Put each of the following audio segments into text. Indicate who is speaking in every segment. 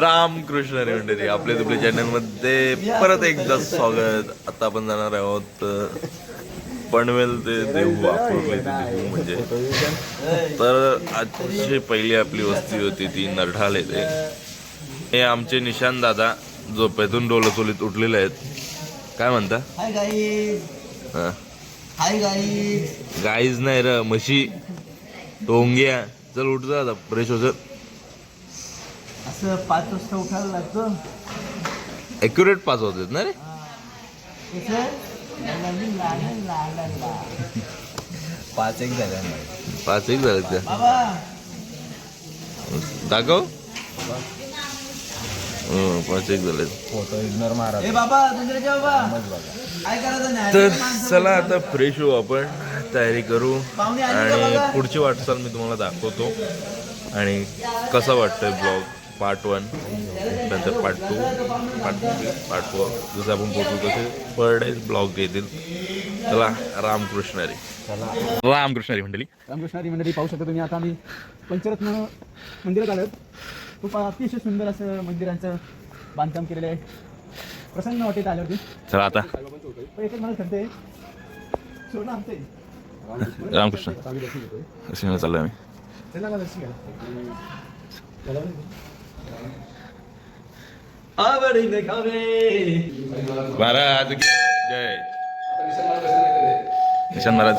Speaker 1: रामकृष्ण रे मंडळी, आपल्या तुपल्या चॅनल मध्ये परत एकदा स्वागत. आता आपण जाणार आहोत पनवेल ते देहू, अकोले ते देहू म्हणजे. तर आजची पहिली आपली वस्ती होती ती नरढाल येथे. हे आमचे निशांत दादा झोपेतून डोलचोलीत उठलेले आहेत. काय म्हणता?
Speaker 2: Hi guys. Hi guys.
Speaker 1: Guys नाही र, म्हशी, टोंग्या. चल उठ जा आता, फ्रेश हो.
Speaker 2: असं 5 वाजता उठायला लागतं.
Speaker 1: ॲक्युरेट 5 वाजतात ना रे.
Speaker 2: पाच एक झाल्या.
Speaker 1: 5 एक झालं का?
Speaker 2: बाबा
Speaker 1: दाखव. 5 एक झाले.
Speaker 2: फोटो इग्नोर मारा. ए बाबा दुसऱ्याच्या बाबा काय करायचं नाही.
Speaker 1: तर चला आता फ्रेश होऊ, आपण तयारी करू आणि पुढची वाटचाल मी तुम्हाला दाखवतो. आणि कसा वाटतोय ब्लॉग पार्ट 1, नंतर पार्ट 2, पार्ट 3, पार्ट 4 जसं आपण पोचू तसे पर डे ब्लॉग येतील. चला रामकृष्ण हरी. रामकृष्ण हरी मंडळी.
Speaker 2: रामकृष्ण हरी मंडळी, पाहू शकता तुम्ही. आता आम्ही पंचरत्न मंदिरात आलो. खूप अतिशय सुंदर असं मंदिराचं बांधकाम केलेलं आहे. प्रसन्न वाटेत आल्यावरती.
Speaker 1: चला आता
Speaker 2: एकच मला सांगते सोडलं आमचं
Speaker 1: रामकृष्ण चाललोय आम्ही. महाराज जय. निशांत महाराज,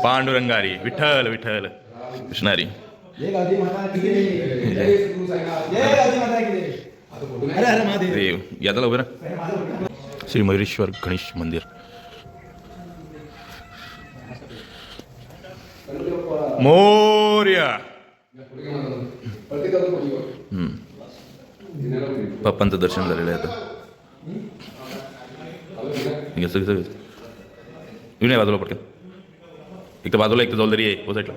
Speaker 1: पांडुरंगारी, विठ्ठल विठ्ठल कृष्णारी. देव यादला उभे ना. श्री मयुरेश्वर गणेश मंदिर. मोर्या. पप्पांचं दर्शन झालेलं आहे आता. नाही बाजूला पडते, एक तर बाजूला, एक तर जवळ आहे ओ साईडला.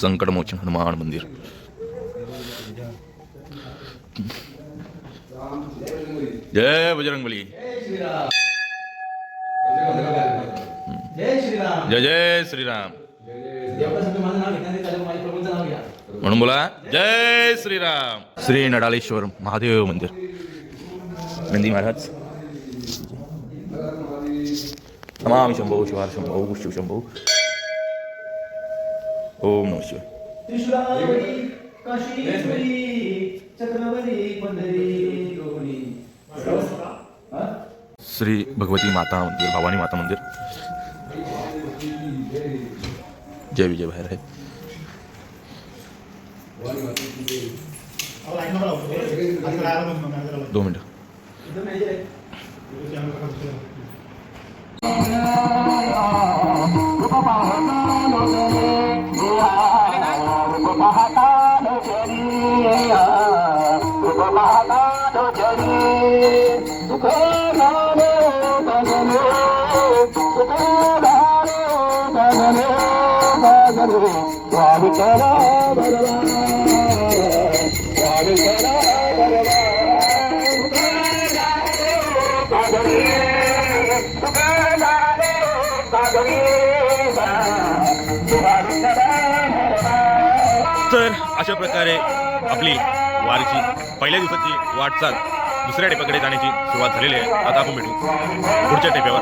Speaker 1: संकट मोचन हनुमान मंदिर. जय बजरंगबली. जय जय श्रीराम म्हणून बोला. जय श्रीराम. श्री नडालेश्वर महादेव मंदिर. नंदी महाराज. नमामि शंभो शिवार शंभो शिव शंभो. ओम नमः शिवाय. श्री भगवती माता मंदिर, भवानी माता मंदिर. जय विजय बाहेर आहे. 2 मिनिटं. तर अशा प्रकारे आपली वारीची पहिल्या दिवसाची वाटचाल दुसऱ्या टेप्याकडे जाण्याची सुरुवात झालेली आहे. आता आपण भेटू पुढच्या टेप्यावर.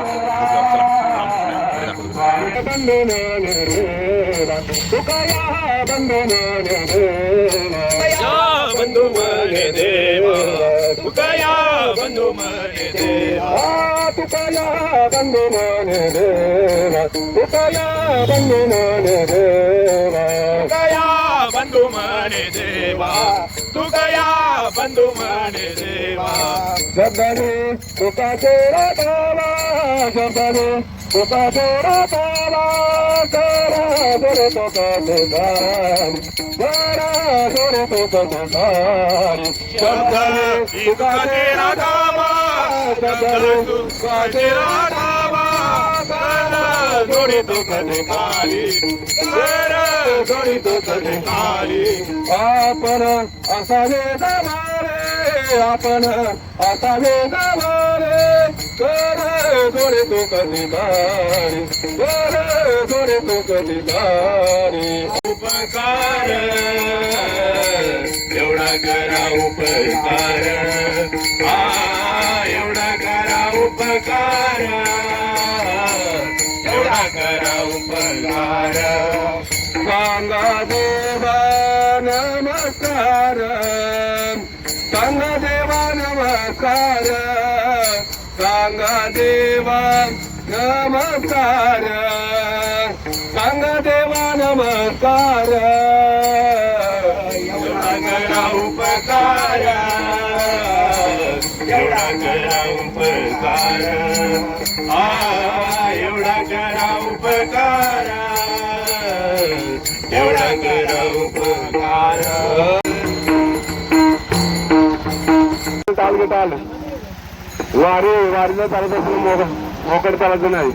Speaker 1: बंधू मने देवा तुकया, बंधू मने देवा तुकया, बंधू मने देवा तुकया, बंधू मने देवा तुकया, बंधू मने देवा तुकया, बंधू मने देवा. शब्दाने तुकाचे राधावा, शब्दाने तुकाचे राधावा. करा जोरे तुकाचे गान, करा जोरे तुकाचे गान. शब्दाने तुकाचे राधावा, शब्दाने तुकाचे राधावा. करा जोरे तुकाचे गाणी, करा जोरे तुकाचे गाणी. आपण असावे जमारे, आपण असावे जमारे. कर जोरे तुकाचे जोरे तुकाचे उपकार करा उपकार, एवढा करा उपकार, एवढा करा उपकार. सांगा देवा नमस्कार, सांगा देवा नमस्कार, सांगा देवा नमस्कार, सांगा देवा नमस्कार. एवढा करा उपकार, एवढा करा उपकार, एवढा करा उपकार, एवढा करा उपकार. ताल वारीला चालत असून मोकड चालायचं नाही.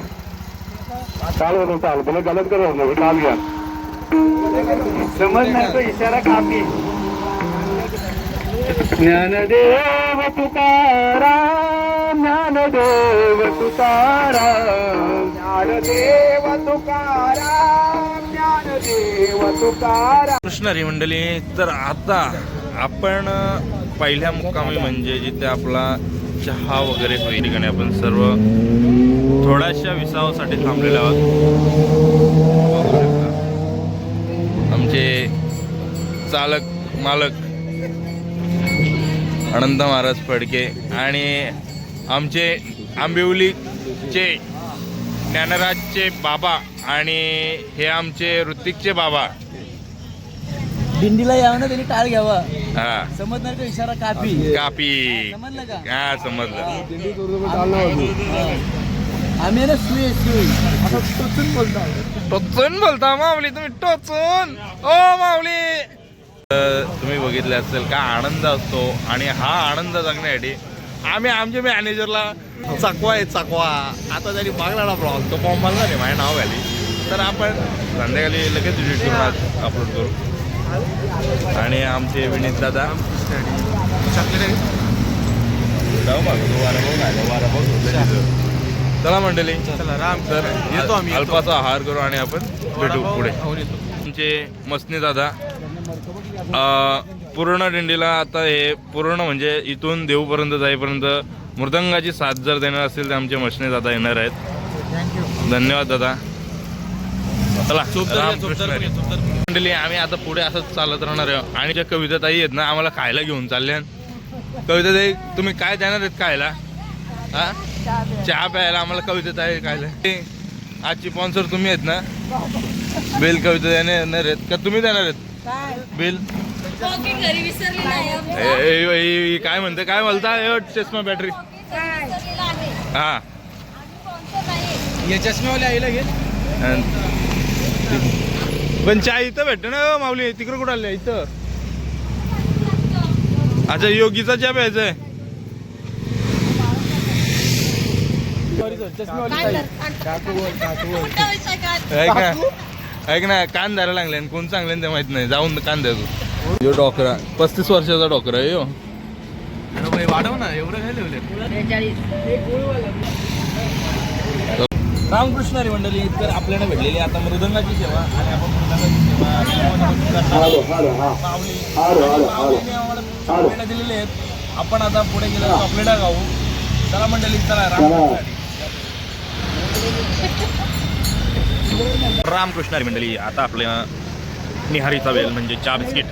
Speaker 1: चाल होतं चाल भले गलत करत नाही चाल घ्या.
Speaker 2: समजणार तो इशारा कापी. ज्ञानदेव तुकाराम, ज्ञानदेव तुकाराम, ज्ञानदेव तुकाराम, ज्ञानदेव तुकाराम.
Speaker 1: कृष्णारी मंडळी, तर आता आपण पहिल्या मुक्कामी म्हणजे जिथे आपला चहा वगैरे होईल ठिकाणी आपण सर्व थोड्याशा विसावासाठी थांबलेले आहोत. आमचे चालक मालक अनंत महाराज फडके आणि आमचे आंबिवलीचे ज्ञानराजचे बाबा आणि हे आमचे ऋतिकचे बाबा.
Speaker 2: दिंडीला यावं ना त्यांनी टाळ घ्यावा.
Speaker 1: हा
Speaker 2: समजणार का इशारा कापी.
Speaker 1: कापी.
Speaker 2: समजलं का?
Speaker 1: हा समजलं.
Speaker 2: आम्ही ना सुई असं टोचून बोलतो.
Speaker 1: टोचून बोलता माऊली तुम्ही, टोचून. ओ माऊली, तुम्ही बघितले असेल का आनंद असतो आणि हा आनंद जगण्यासाठी आम्ही आमच्या मॅनेजरला चकवा आहे चकवा. आता त्यांनी मागला ब्लॉग तो फॉर्म भरला नाही माझ्या नाव घाली, तर आपण संध्याकाळी लगेच एडिट करून अपलोड करू. आणि आमचे विनीत दादा चला मंडळी, तर येतो आम्ही. अल्पाचा आहार करू आणि आपण भेटू पुढे. आमचे मसनी दादा पूर्ण दिंडीला आता हे पूर्ण म्हणजे इथून देऊपर्यंत जाईपर्यंत मृदंगाची साथ जर देणार असेल तर आमचे मसनी दादा येणार आहेत. धन्यवाद दादा. चला मंडळी, आम्ही आता पुढे असंच चालत राहणार आहे. आणि ज्या कविताताई आहेत ना आम्हाला खायला घेऊन चालल्या. कविताताई तुम्ही काय देणार आहेत खायला? हा, चहा प्यायला आम्हाला कविताताई खायला. आजची स्पॉन्सर तुम्ही आहेत ना? बिल कविता देणार आहेत का तुम्ही देणार आहेत बिल? काय म्हणते, काय बोलता? चष्मा बॅटरी. हा,
Speaker 2: चष्म्यावाले आईला घे.
Speaker 1: पण चहा इथं भेटते ना माऊली, तिकडे कुठं आले इथं? अच्छा, योगीचा चहा प्यायचा आहे. ऐक ना, कान द्यायला लागले कोण चांगले ते माहित नाही. जाऊन कान द्या तू. यो डॉकरा 35 वर्षाचा डॉकरा आहे. यो
Speaker 2: वाढव ना, एवढं काय ठेवले. रामकृष्ण हरी मंडळी, तर आपल्याला भेटलेली आता मृदंगाची सेवा आणि आपण मृदंगाची सेवा दिलेले आहेत. आपण आता पुढे गेलो चॉकलेटा खाऊ. चला मंडळी, चला.
Speaker 1: रामकृष्ण हरी मंडळी, आता आपल्या निहारीचा वेल म्हणजे चहा बिस्किट.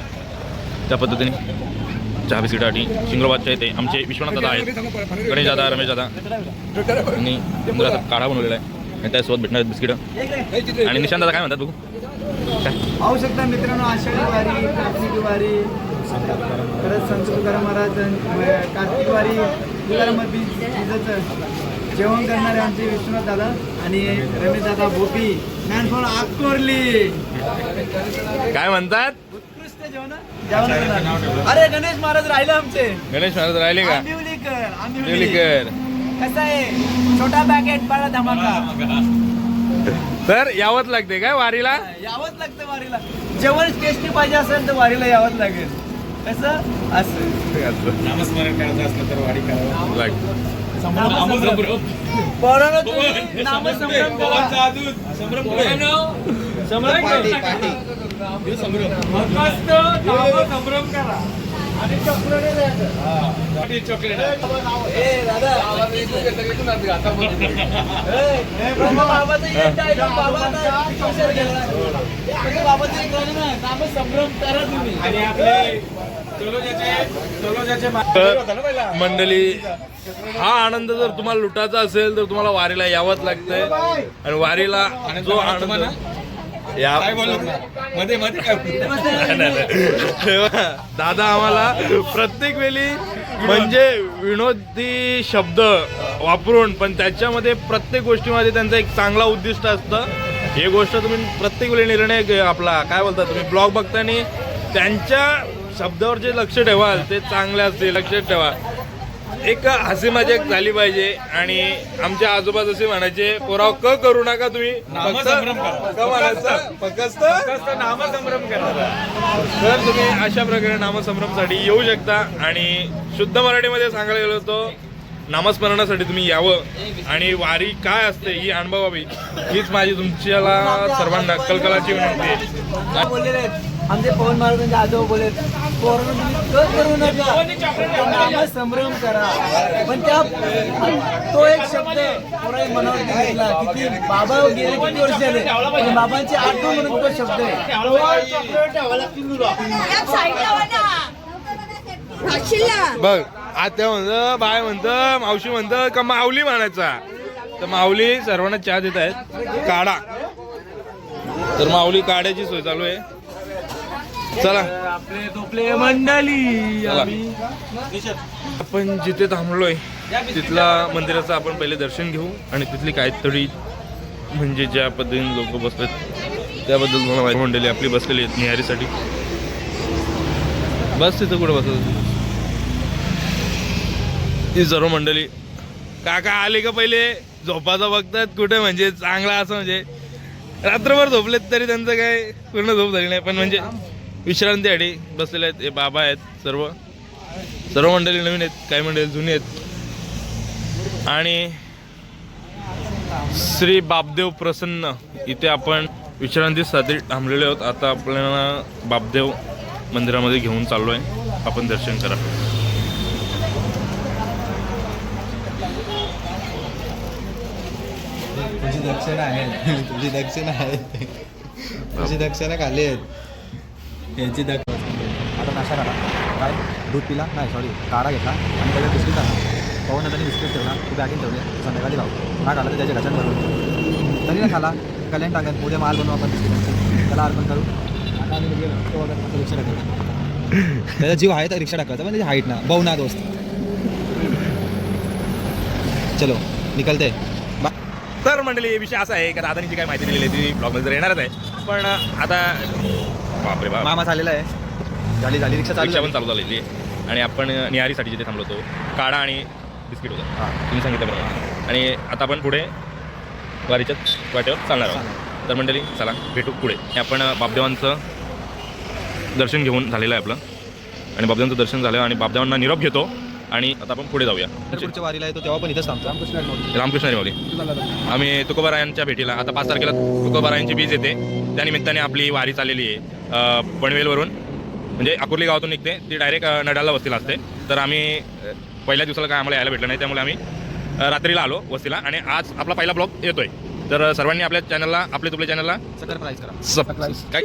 Speaker 1: त्या पद्धतीने चहा बिस्किटासाठी शिंगरोबादच्या इथे आमचे विश्वनाथ दादा आहेत, गणेश दादा, रमेश दादा आणि इंद्राचा काढा बनवलेला आहे आणि त्यासोबत भेटणार बिस्किट. आणि निशांत दादा काय म्हणतात बघू?
Speaker 2: पाहू शकता मित्रांनो, आषाढी वारी, कार्तिकी वारी, परत संत तुकाराम महाराज कार्तिक वारी, तुकाराम बीजाचं जेवण करणारे आमचे विश्वनाथ दादा आणि रमेश दादा भोपी मॅनफॉल आकोरली.
Speaker 1: काय म्हणतात?
Speaker 2: उत्कृष्ट जेवण. अरे गणेश महाराज राहिले आमचे.
Speaker 1: गणेश महाराज राहिले का? आंबिवलीकर.
Speaker 2: कसं आहे, छोटा पॅकेट बडा धमाका.
Speaker 1: तर यावंच लागते काय वारीला?
Speaker 2: यावंच लागतं वारीला. जेवण टेस्टी पाहिजे असेल तर वारीला यावंच लागेल. कसं असं नामस्मरण करायचं असलं तर वारी करावं लागतं.
Speaker 1: मंडळी, हा आनंद जर तुम्हाला लुटायचा असेल तर तुम्हाला वारीला यावंच लागतंय. आणि वारीला जो आनंद या
Speaker 3: मध्ये
Speaker 1: दादा आम्हाला प्रत्येक वेळी म्हणजे विनोदी शब्द वापरून, पण त्याच्यामध्ये प्रत्येक गोष्टीमध्ये त्यांचं एक चांगला उद्दिष्ट असतं. हे गोष्ट तुम्ही प्रत्येक वेळी निर्णय आपला काय बोलता तुम्ही ब्लॉग बघताना त्यांच्या शब्दावर जे लक्ष ठेवाल ते चांगले असते. लक्षात ठेवा, एक हसी मजाक झाली पाहिजे. आणि आमच्या आजोबा जसे म्हणायचे, पोराव क करू नका तुम्ही, फक्त नामसंभ्रम करा. तर तुम्ही अशा प्रकारे नामसंभ्रमसाठी येऊ शकता. आणि शुद्ध मराठीमध्ये सांगायला गेलो तो नामस्मरणासाठी तुम्ही यावं आणि वारी काय असते ही अनुभवावी, हीच माझी तुमच्याला सर्वांना कलकलाची विनंती आहे.
Speaker 2: बोललेले आहेत आमचे पवन महाराजांचे आजोबा बोलत, पोरांनो तुम्ही कर करू नका, नामच संभ्रम करा. पण त्या तो एक शब्द पोरांनी मनावर घेतला. किती बाबा गेले किती वर्ष झाले, पण बाबांची आठवण म्हणून तो शब्द आहे.
Speaker 1: बघ, आत्या म्हणतं, बाय म्हणतं, मावशी म्हणतं का माऊली म्हणायचा. तर माऊली सर्वांना चहा देत आहेत काढा. तर माऊली काढ्याची सोय चालू आहे. चला
Speaker 2: आपले तोपले मंडळी,
Speaker 1: आपण जिथे थांबलोय तिथला मंदिराचं आपण पहिले दर्शन घेऊ आणि तिथली काहीतरी म्हणजे ज्या पद्धतीने लोक बसलेत त्याबद्दल मला माहिती. मंडळी आपली बसलेली आहेत निहारीसाठी. बस तिथं कुठं बसत ती सर्व मंडळी. काका आले का पहिले झोपाचा बघतात कुठे, म्हणजे चांगला असं म्हणजे रात्रभर झोपलेत तरी त्यांचं काय पूर्ण झोप झाली नाही, पण म्हणजे विश्रांतीसाठी बसलेले आहेत. हे बाबा आहेत, सर्व मंडळी नवीन आहेत, काही मंडळी जुनी आहेत. आणि श्री बापदेव प्रसन्न इथे आपण विश्रांतीसाठी थांबलेले आहोत. आता आपल्याला बापदेव मंदिरामध्ये घेऊन चाललो आहे, आपण दर्शन करा.
Speaker 3: तुझी दक्षिणा आहे, तुझी दक्षिणा आहे, तुझी दक्षिणा खाली आहेत यांची
Speaker 4: आता नाश्ता करा, काय दूध पिला नाही सॉरी काढा घेतला आणि त्याच्यात बिस्किट आणला. पवन त्यांनी बिस्किट ठेवला, तू बॅगिंग ठेवले, संध्याकाळी भाऊ हा खाला तर त्याच्या घशात भरवलं तरी नाही खाला. कल्याण टाकत उद्या माल बनवू आपण बिस्किट, त्याला अर्पण करू. आता आम्ही गेलो तो वगैरे रिक्षा टाकला, त्याचा जीव आहे तर रिक्षा टाकायचा, पण त्याची हाईट ना भाऊ ना दोस्त. चलो निकलते.
Speaker 1: तर मंडळी विषय असा आहे की दादानी जी काय माहिती दिलेली आहे ती ब्लॉगमध्ये तर येणारच आहे. पण आता बापरे बाप,
Speaker 4: मामा झालेला आहे, झाली रिक्षा
Speaker 1: रिक्षा पण चालू झालेली आहे. आणि आपण निहारीसाठी जिथे थांबलो होतो काढा आणि बिस्किट होतं तुम्ही सांगितल्याप्रमाणे. आणि आता आपण पुढे वारीच्या वाटेवर चालणार आहोत. तर मंडळी चला भेटू पुढे. आपण बापदेवांचं दर्शन घेऊन झालेलं आहे आपलं, आणि बापदेवांचं दर्शन झालं आणि बापदेवांना निरोप घेतो आणि आता आपण पुढे जाऊया.
Speaker 4: पुढच्या वारीला येतो तेव्हा पण इथंच थांबतो.
Speaker 1: रामकृष्ण हरी माऊली. आम्ही तुकोबारायांच्या भेटीला आता 5 तारखेला तुकोबारायांची बीज येते, त्यानिमित्ताने आपली वारी चाललेली आहे. पनवेलवरून म्हणजे अकोर्ली गावातून निघते, ती डायरेक्ट नडालला वस्तीला असते. तर आम्ही पहिल्या दिवसाला काय आम्हाला यायला भेटलं नाही, त्यामुळे आम्ही रात्रीला आलो वस्तीला. आणि आज आपला पहिला ब्लॉग येतोय. तर सर्वांनी आपल्या चॅनलला, आपले तुपले चॅनलला
Speaker 4: सकर प्राईज करा,
Speaker 1: काय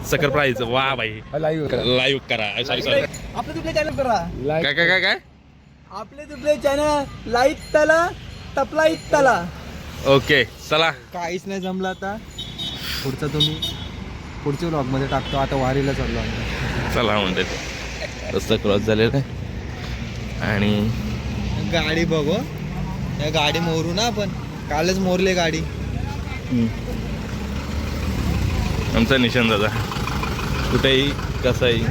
Speaker 1: सकर प्राईज वा बाई लाईव्ह करा. सॉरी
Speaker 2: आपले तुपले चॅनल करा,
Speaker 1: काय काय काय काय
Speaker 2: आपले तुपले चॅनल लाईक तला तपला इतला.
Speaker 1: ओके चला.
Speaker 4: काहीच नाही जमलं आता. पुढचं तुम्ही पुढच्या ब्लॉगमध्ये टाकतो. आता वारीला चाललो आम्ही.
Speaker 1: चला म्हणते रस्ता क्रॉस झालेला आहे आणि
Speaker 4: गाडी बघू, या गाडी मोरू ना आपण, कालच मोरले गाडी.
Speaker 1: आमचा निशान दादा कुठेही कसाही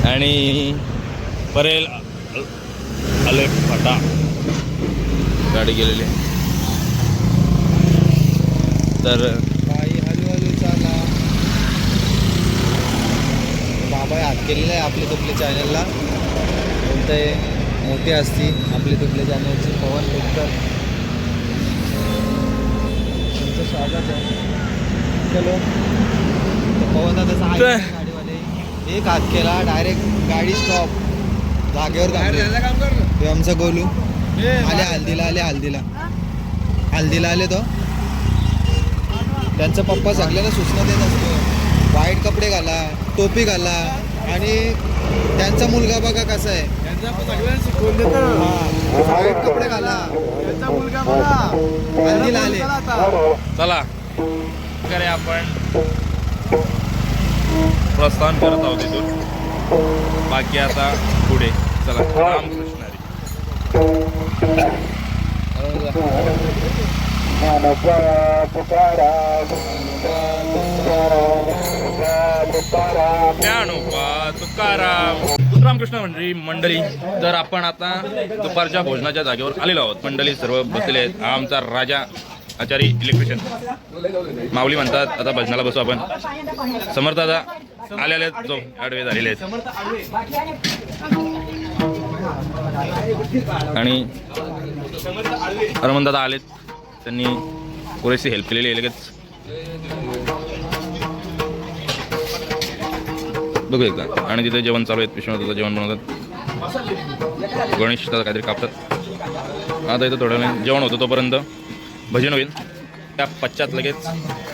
Speaker 1: आणि परेल आले फाटा गाडी गेलेली. तर
Speaker 4: बाई हळूहळू चाला. बाबा हात केलेला आहे आपले तुपले चॅनलला. कोणते मोठी असती आपले तुपले चॅनलची पवन उत्तर तुमचं स्वागत आहे. चलो पवन दादा गाडीवाले
Speaker 3: एक हात केला डायरेक्ट गाडी स्टॉप जागेवर थांबली. हे आमचा गोलू आले हल्दीला आले तो. त्यांचा पप्पा सगळ्यांना सूचना देत असतो वाईट कपडे घाला, टोपी घाला. आणि त्यांचा मुलगा बघा कसा आहे,
Speaker 2: सगळ्यांना शिकवून देतो.
Speaker 3: वाईट कपडे घाला.
Speaker 2: त्यांचा मुलगा बघा
Speaker 3: हल्दीला आले.
Speaker 1: चला करे आपण प्रस्थान करत आहोत इथून. बाकी आता पुढे चला. रामकृष्ण हरी. ज्ञानोबा तुकाराम. रामकृष्ण मंडळी, तर आपण आता दुपारच्या भोजनाच्या जागेवर आलेलो आहोत. मंडळी सर्व बसलेले आहेत. हा आमचा राजा आचारी इलेक्ट्रिशियन माऊली म्हणतात. आता भजनाला बसू आपण. समर्थ दादा आलेले आहेत, जो आडवे झालेले आहेत. आणि हरमन दादा आलेत, त्यांनी पुरेशी हेल्प केलेली आहे. लगेच बघू एकदा. आणि तिथे जेवण चालू आहेत. विश्वनाथ दादा जेवण बनवतात. गणेश दादा काहीतरी कापतात. आता इथं थोड्या वेळ जेवण होतं, तोपर्यंत भजन होईल. त्या पश्चात लगेच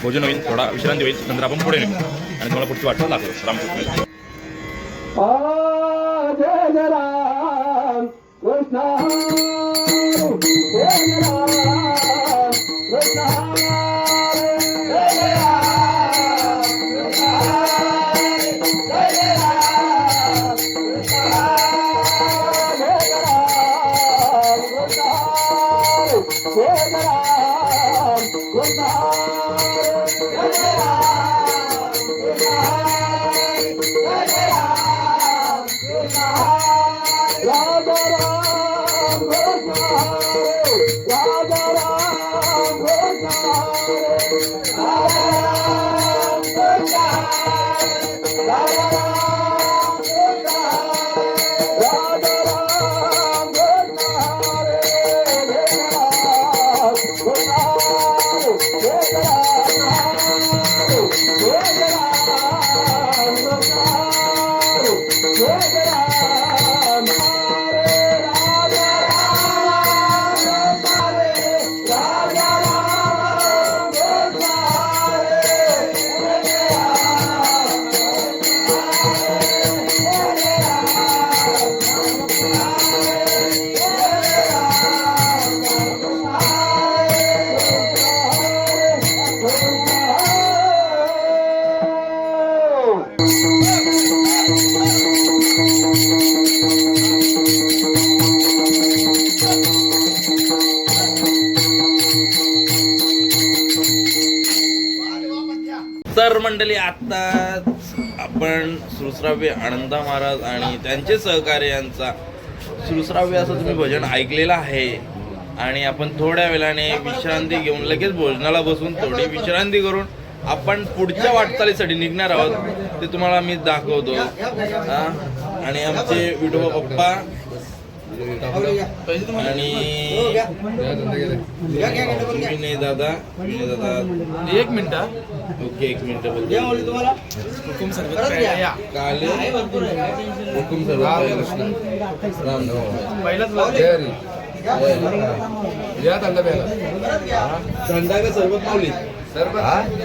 Speaker 1: भोजन होईल, थोडा विश्रांती होईल. नंतर आपण पुढे निघू आणि तुम्हाला पुढची वाटचाल दाखवू. रामकृष्ण. तर मंडळी, आता आपण सुश्राव्य आनंदा महाराज आणि त्यांचे सहकार्यांचा सुश्राव्य असं तुम्ही भजन ऐकलेलं आहे. आणि आपण थोड्या वेळाने विश्रांती घेऊन लगेच भोजनाला बसून थोडी विश्रांती करून आपण पुढच्या वाटचालीसाठी निघणार आहोत. ते तुम्हाला मी दाखवतो. आणि आमचे विठोबा पप्पा आणि विनय दादा.
Speaker 2: एक मिनिट.
Speaker 1: ओके, एक मिनिट बोलतो.
Speaker 2: हुकुम सरबत
Speaker 1: काले हुकुम सर्व राम
Speaker 2: पहिलाच
Speaker 1: थंडा का सरबत माऊली?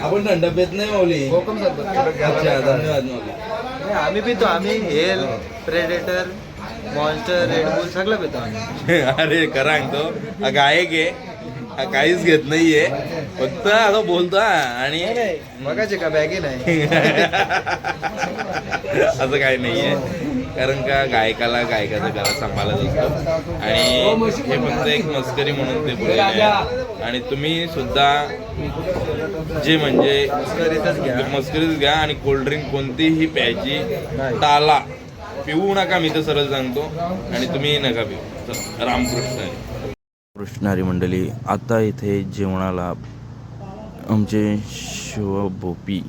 Speaker 1: आपण थंडा पेत नाही माऊली. अच्छा, धन्यवाद माऊली.
Speaker 3: आम्ही पितो. आम्ही हेल, प्रेडेटर, मॉन्स्टर, रेड बुल सगळं पितो आम्ही.
Speaker 1: अरे करांग तो हा गायक आहे, हा काहीच घेत नाहीये, फक्त आता बोलतो. आणि
Speaker 3: बघायचे का बॅगे नाही.
Speaker 1: असं काही नाहीये, कारण का गायकाचा गळा सांभाळत असतो. आणि हे फक्त एक मस्करी म्हणून ते बोललेले आहे. आणि तुम्ही सुद्धा जे म्हणजे मस्करीच घ्या. आणि कोल्ड्रिंक कोणतीही प्यायची टाळा. पिऊ नका, मी तर सरळ सांगतो. आणि तुम्ही नका पिऊ. रामकृष्ण कृष्णारी मंडळी, आता इथे जेवणाला आमचे शिवभोपी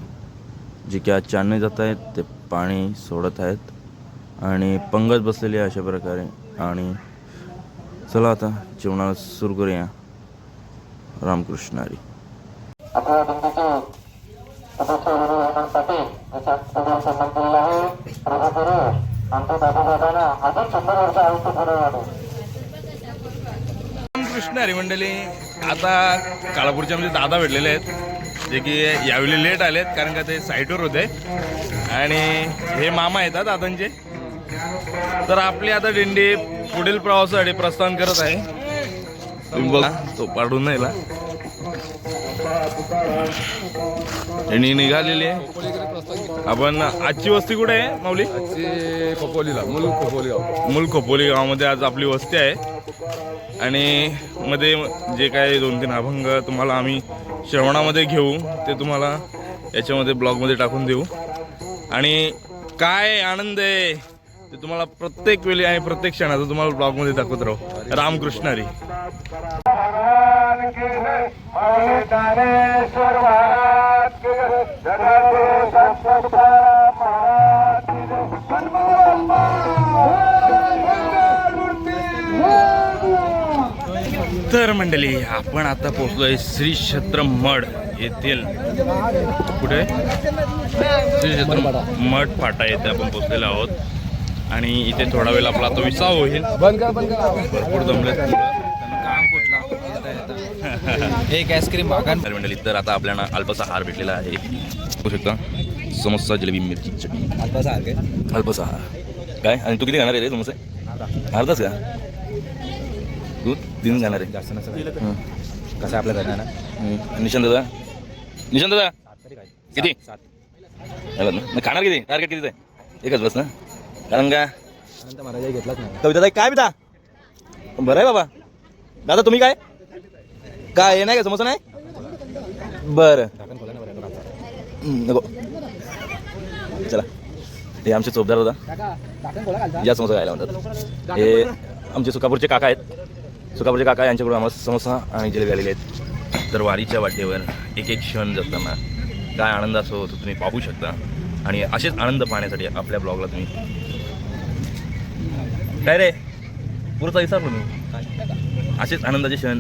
Speaker 1: जे की आज चांदणे जात आहेत ते पाणी सोडत आहेत आणि पंगत बसलेली आहे अशा प्रकारे. आणि चला आता जेवणाला सुरू करूया. रामकृष्णारी.
Speaker 5: आपल्या
Speaker 1: कृष्ण हरी मंडळी आता काळापूरच्या मध्ये दादा भेटलेले आहेत जे की यावेळी लेट आलेत कारण का ते साईटवर होते आणि हे मामा येतात दादांचे. तर आपली आता दिंडी पुढील प्रवासासाठी प्रस्थान करत आहे. तुम्ही बघा तो पाडून नाही आणि निघालेली आहे. आपण आजची वस्ती कुठे आहे माऊली?
Speaker 5: खोपोलीला
Speaker 1: मूल खोपोली गावामध्ये आज आपली वस्ती आहे आणि मध्ये जे काही 2-3 अभंग तुम्हाला आम्ही श्रवणामध्ये घेऊ ते तुम्हाला याच्यामध्ये ब्लॉगमध्ये टाकून देऊ. आणि काय आनंद आहे ते तुम्हाला प्रत्येक वेळी आणि प्रत्येक क्षणाचं तुम्हाला ब्लॉगमध्ये दाखवत राहू. रामकृष्ण हरी. तर मंडळी आपण आता पोहोचलोय श्री क्षेत्र मठ येथील. कुठे? श्री क्षेत्र मठ फाटा येथे आपण पोहोचलेलो आहोत आणि इथे थोडा वेळ आपला आता विसाव होईल. भरपूर जमलेत
Speaker 4: एक आईस्क्रीम बागान
Speaker 1: मंडळी. तर आता आपल्याला अल्पसा आहार भेटलेला आहे. बघू शकता समोसा जलेबी मिरची चटणी. अल्पसा आहार काय? आणि तू किती खाणार आहे रे समोसे? अर्धाच का? तू 3 खाणार आहे?
Speaker 4: जास्त नसतं कसं आपल्या घरनं ना.
Speaker 1: निशांत दादा किती खाणार? किती टार्गेट कितीच आहे? एकच बस ना कारण का
Speaker 4: अनंत महाराज घेतलाच नाही.
Speaker 1: कविता काय पिता? बरं आहे बाबा. दादा तुम्ही काय काय हे नाही का समोसा नाही? बरं नको चला. हे आमचे चोपदार दादा या समोसा खायला म्हणतात. हे आमचे सुकापूरचे काका आहेत. सुकापूरचे काका यांच्याकडून आम्हाला समोसा आणि जिलेबी आलेले आहेत. तर वारीच्या वाटेवर एक एक क्षण जगताना काय आनंद असो तो तुम्ही पाहू शकता. आणि असेच आनंद पाहण्यासाठी आपल्या ब्लॉगला तुम्ही काय रे पुरता विसरलो मी. असेच आनंदाचे क्षण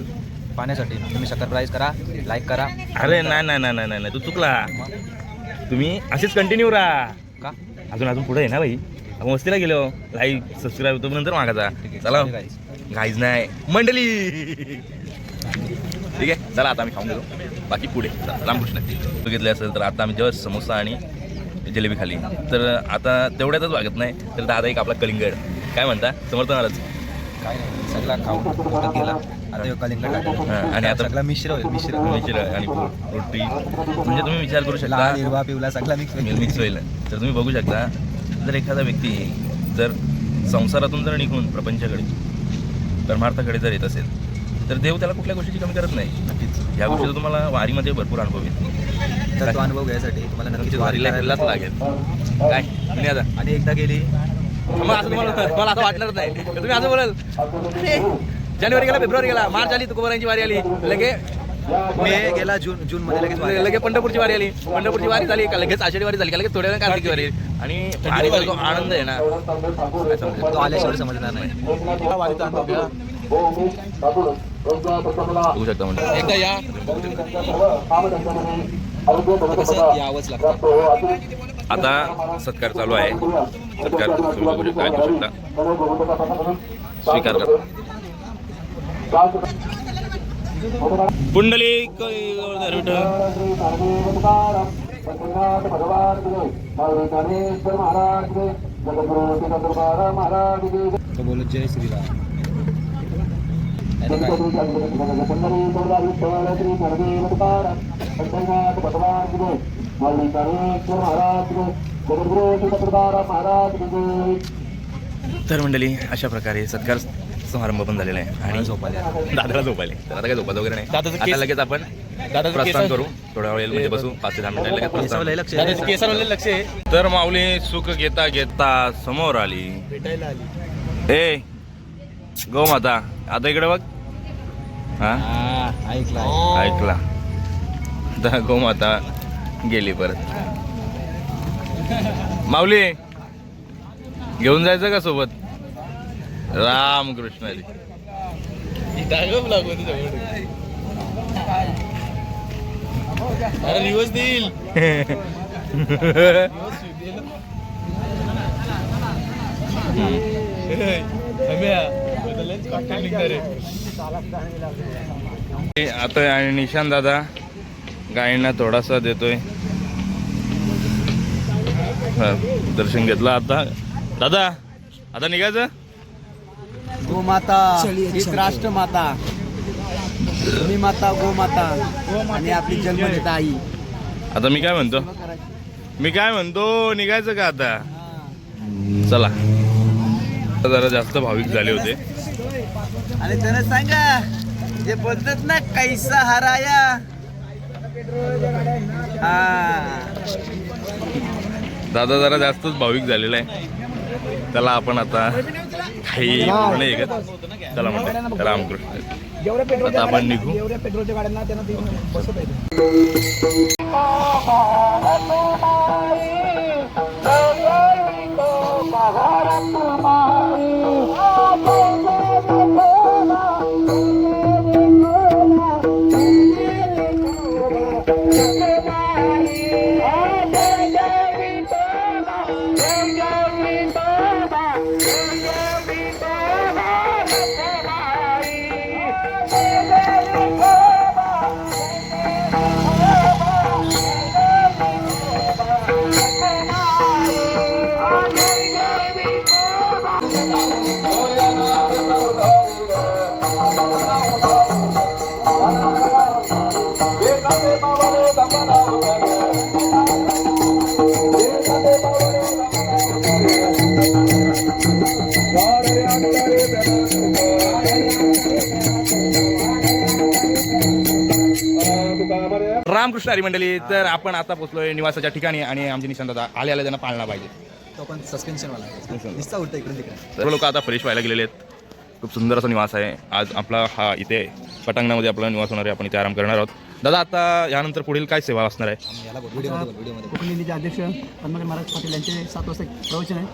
Speaker 4: पाहण्यासाठी तुम्ही सबस्क्राईब करा, लाईक करा.
Speaker 1: अरे नाही तू चुकला. तुम्ही असेच कंटिन्यू राहा
Speaker 4: का
Speaker 1: अजून पुढे आहे ना भाई. आपण वस्तीला गेलो लाईक सबस्क्राईब तो नंतर मागायचा. चला घाईच नाही मंडळी. ठीक आहे चला आता आम्ही खाऊन गेलो बाकी पुढे रामकृष्ण. बघितले असेल तर आता आम्ही जस्ट समोसा आणि जिलेबी खाली. तर आता तेवढ्यातच वागत नाही तर दादा एक आपला कलिंगड काय म्हणता समर्थ महाराज
Speaker 4: काय नाही सगळा खाऊन पोटात गेला. आता कलिंगड
Speaker 1: आणि आता
Speaker 4: सगळा मिश्र होईल. मिश्र
Speaker 1: आणि रोटी म्हणजे तुम्ही विचार करू शकता
Speaker 4: लाल हिरवा पिवला सगळा
Speaker 1: मिक्स होईल. तर तुम्ही बघू शकता जर एखादा व्यक्ती जर संसारातून जर निघून प्रपंचाकडे परमार्थाकडे जर येत असेल तर देव त्याला कुठल्या गोष्टीची कमी करत नाही. नक्कीच या गोष्टीचा तुम्हाला वारीमध्ये भरपूर अनुभव येतो.
Speaker 4: तर तो अनुभव घ्यायसाठी तुम्हाला नक्कीच
Speaker 1: वारीला गेलाच लागेल काय तुम्ही आता.
Speaker 4: आणि एकदा गेली
Speaker 1: मग असं मला असं वाटणारच नाही. तुम्ही असं बोलाल जानेवारी गेला, फेब्रुवारी गेला, मार्च आली तुकोबारांची वारी आली, लगे
Speaker 4: मे गेला, जून मध्ये
Speaker 1: लगेच पंढरपूरची वारी आली, पंढरपूरची वारी झाली का लगेच आषाढी वारी झाली का लगेच थोड्या वेळा कार्तिकी वारी. आणि वारीचा जो आनंद आहे ना
Speaker 4: तो आल्याशिवाय समजणार नाही.
Speaker 1: बघू शकता म्हणजे
Speaker 4: एकदा या कसं यावंच लागतं.
Speaker 1: आता सत्कार चालू आहे. सत्कार तुम्ही बघू शकता, ऐकू शकता, स्वीकार करा. पुंडलिक
Speaker 4: तो बोलत जय श्रीराम.
Speaker 1: तर मंडळी अशा प्रकारे सत्कार समारंभ पण झालेला आहे आणि दादाला झोपायले. तर आता काय झोपायचं वगैरे नाही. आता लगेच आपण प्रस्थान करू. थोड्या वेळेला म्हणजे बसू 5 ते 10 मिनिटं लगेच प्रस्थान.
Speaker 4: लक्ष
Speaker 1: तर माऊली सुख घेता घेता समोर आली. ए गो माता आता इकडे बघ. हा ऐकला आता गो माता गेली परत. माऊली घेऊन जायचं का सोबत? रामकृष्ण.
Speaker 4: रिवर्स देईल.
Speaker 1: आता आणि निशांत दादा गायींना थोडासा देतोय. दर्शन घेतलं आता. दादा आता निघायचं.
Speaker 2: गोमाता हीच राष्ट्रमाता, भूमिमाता, गोमाता आणि आपली जन्मदाता आई.
Speaker 1: आता मी काय म्हणतो निघायचं का आता. चला जरा जास्त भाविक झाले होते.
Speaker 2: आणि त्यांना सांगा जे बोलतात ना कैसा हराया.
Speaker 1: दादा जरा जास्तच भाविक झालेला आहे. त्याला आपण आता काही नाही का. चला म्हणते रामकृष्ण. आता आपण निघू.
Speaker 2: पेट्रोलच्या गाड्यांना त्यांना
Speaker 1: रामकृष्ण हरी मंडळी. तर आपण आता पोहोचलोय निवासाच्या ठिकाणी आणि आमचे निशांत दादा आले त्यांना पाळणा पाहिजे.
Speaker 4: तो पण सस्पेन्शनवाला दिसता उलटा इकडून तिकडे.
Speaker 1: सर्व लोक आता फ्रेश व्हायला गेलेले आहेत. खूप सुंदर असा निवास आहे. आज आपला हा इथे पटांगणामध्ये आपला निवास होणार आहे. आपण इथे आराम करणार आहोत. दादा आता यानंतर पुढील काय सेवा असणार आहे.
Speaker 4: याला व्हिडिओमध्ये
Speaker 2: कोकण अध्यक्ष पद्मनाभ महाराज पाटील यांचे 7 वाजता प्रवचन आहे.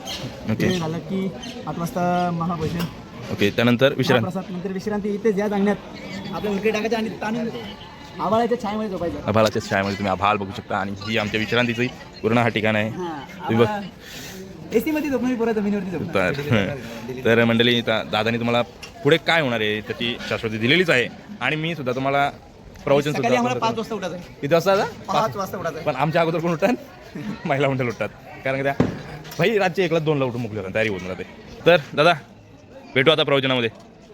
Speaker 1: ओके.
Speaker 2: ते झालं की 8 वाजता महाभोजन,
Speaker 1: ओके. त्यानंतर विश्रांती.
Speaker 2: महाप्रसाद, नंतर विश्रांती. इथेच या जागण्यात आपल्या उलटे टाकायचं आणि ताणून आभाळाच्या छायेमध्ये झोपायचं.
Speaker 1: आभाळाच्या छायामध्ये तुम्ही आभाळ बघू शकता आणि ही आमच्या विश्रांतीची पूर्ण हा ठिकाण आहे. तुम्ही बघ.
Speaker 2: एसी मध्ये झोपणार, परत जमिनीवरती झोपणार.
Speaker 1: तर मंडळी दादानी तुम्हाला पुढे काय होणार आहे त्याची शाश्वती दिलेलीच आहे. आणि मी सुद्धा तुम्हाला प्रवचन
Speaker 2: सकाळी आम्हाला 5
Speaker 1: सुद्धा
Speaker 2: वाजता उठायचं आहे.
Speaker 1: किती वाजता दादा?
Speaker 2: 5 वाजता उठायचं आहे.
Speaker 1: पण आमच्या अगोदर कोण उठतात? महिला मंडळ उठतात. कारण की त्या भाई रातच्या 1-2ला उठून मोकले होतात, तयारी होऊन राहते. तर दादा भेटू आता प्रवचनामध्ये.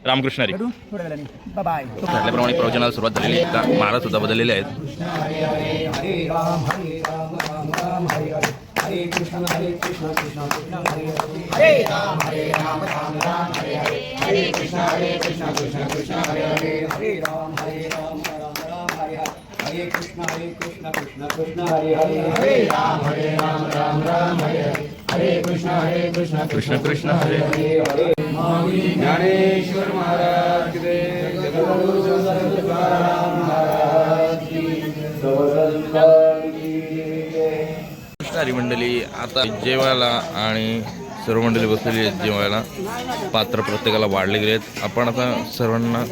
Speaker 1: रामकृष्ण हरी.
Speaker 2: भेटू थोड्या वेळाने. Bye bye.
Speaker 1: म्हटल्याप्रमाणे प्रवचनाला सुरुवात झालेली आहे. आता महाराज सुद्धा बदललेले आहेत.
Speaker 2: हरे कृष्ण कृष्ण कृष्ण हरे राम राम राम हरे हरे. हरे कृष्ण कृष्ण कृष्ण हरे हरे. हरे राम राम राम हरे हरे. हरे कृष्ण कृष्ण कृष्ण हरे हरे. हरे राम राम हरे हरे. हरे कृष्ण
Speaker 1: कृष्ण कृष्ण हरे
Speaker 2: हरे. ज्ञानेश्वर महाराज की जय. जगद्गुरु संत तुकाराम महाराज की जय.
Speaker 1: हरी मंडळी आता जेवायला आणि सर्व मंडळी बसलेली आहेत जेवायला. पात्र प्रत्येकाला वाढले गेले आहेत. आपण आता सर्वांना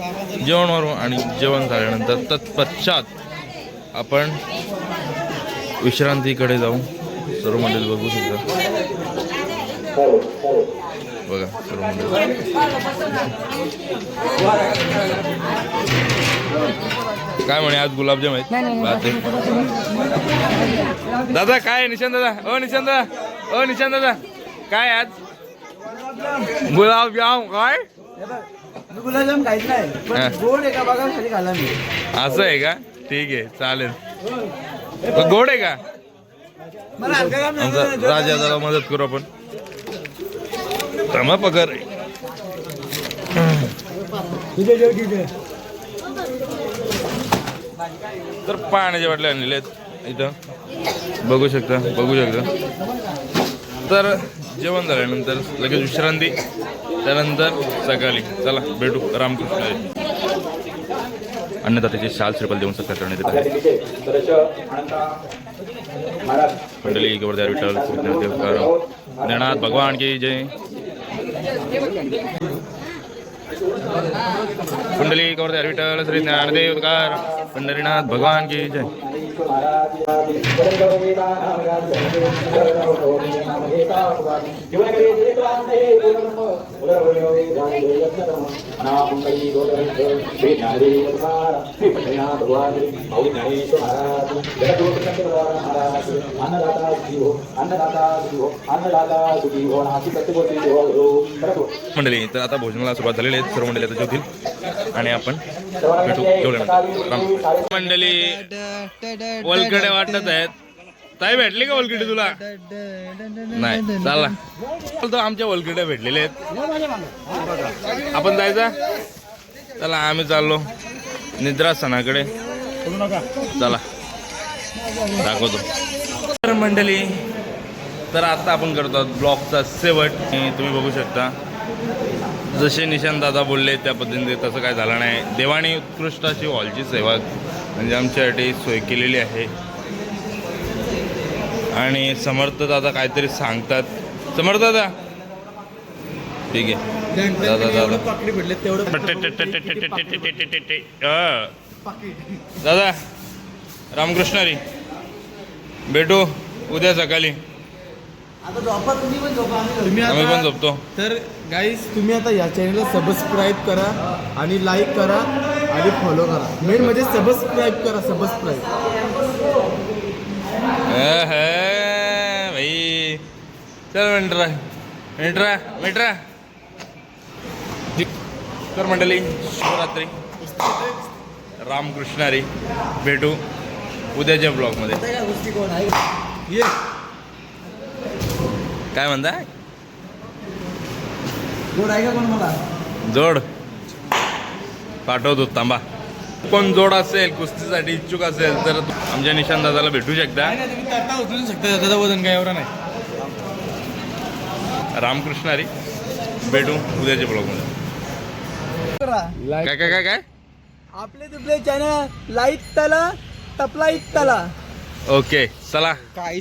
Speaker 1: जेवण मारू आणि जेवण झाल्यानंतर तत्पश्चात आपण विश्रांतीकडे जाऊ. सर्व मंडळी बघू शकता. बघा सर्व मंडळी काय म्हणे आज गुलाबजाम आहेत. दादा काय निशांत दादा. निशांत दादा. निशांत दादा काय आज गुलाबजाम काय.
Speaker 2: गुलाबजाम खायचं नाही पण गोड एका बघा खाली खाल्ला मी.
Speaker 1: असं आहे का. ठीक आहे चालेल. गोड आहे का. आमचा राजा दादा मदत करू आपण. तमा पगार तर पाण्याच्या बाटल्या आणलेल्या आहेत इथं बघू शकता. तर जेवण झाल्यानंतर लगेच विश्रांती. त्यानंतर सकाळी चला भेटू. रामकृष्ण हरी. अन्यथा त्याचे शाल श्रीफल देऊन सत्कार करण्यात येत आहे. मंडळी गोवर्धन विठ्ठल ज्ञानाथ भगवान की जय. कुंडली गोवर्धन विठ्ठल श्री ज्ञानदेव पंढरीनाथ भगवान की जय.
Speaker 5: जीवन
Speaker 1: मंडळी तर आता भोजनाला सुरुवात झालेली आहे. सर्व मंडळी आता जेवतील आणि आपण भेटू जेवल्यानंतर. मंडळी वलकडे वाटत आहेत. ताई भेटली का वलकडे तुला? नाही चालला तो आमच्या वलकडे भेटलेले आहेत. आपण जायचा चला आम्ही चाललो निद्रासनाकडे. चला दाखवतो. तर मंडळी तर आता आपण करतो ब्लॉगचा शेवट. तुम्ही बघू शकता जसे निशांत दादा बोलले त्या पद्धतीने तसं काय झालं नाही. देवाने उत्कृष्ट अशी हॉलची सेवा म्हणजे आमच्यासाठी सोय केलेली आहे. आणि समर्थ दादा काहीतरी सांगतात. समर्थ दादा ठीक आहे दादा दादा दादा रामकृष्णारी भेटू उद्या सकाळी.
Speaker 2: आता झोपा तुम्ही पण झोपा
Speaker 1: आम्ही पण झोपतो.
Speaker 2: तर गाईज तुम्ही आता या चॅनलला सबस्क्राईब करा आणि लाईक करा आणि फॉलो करा. मेन म्हणजे सबस्क्राईब करा. सबस्क्राईब
Speaker 1: भाई चल मेंट्रा मेंट्रा मेंट्रा. तर मंडळी शिवरात्री रामकृष्णारी भेटू उद्याच्या ब्लॉगमध्ये. काय म्हणता
Speaker 2: गोड आहे का कोण मला?
Speaker 1: जोड पाठवतो थांबा. कोण जोड असेल कुस्तीसाठी इच्छुक असेल तर आमच्या निशांत दादाला भेटू शकता.
Speaker 2: तुम्ही करता उचलू शकता. त्याचं वजन काय एवढं नाही.
Speaker 1: रामकृष्णारी भेटू उद्याच्या ब्लॉगमध्ये. काय काय काय काय
Speaker 2: आपले तुपले चॅनल लाईक तला तपला इतला.
Speaker 1: ओके चला.
Speaker 3: काही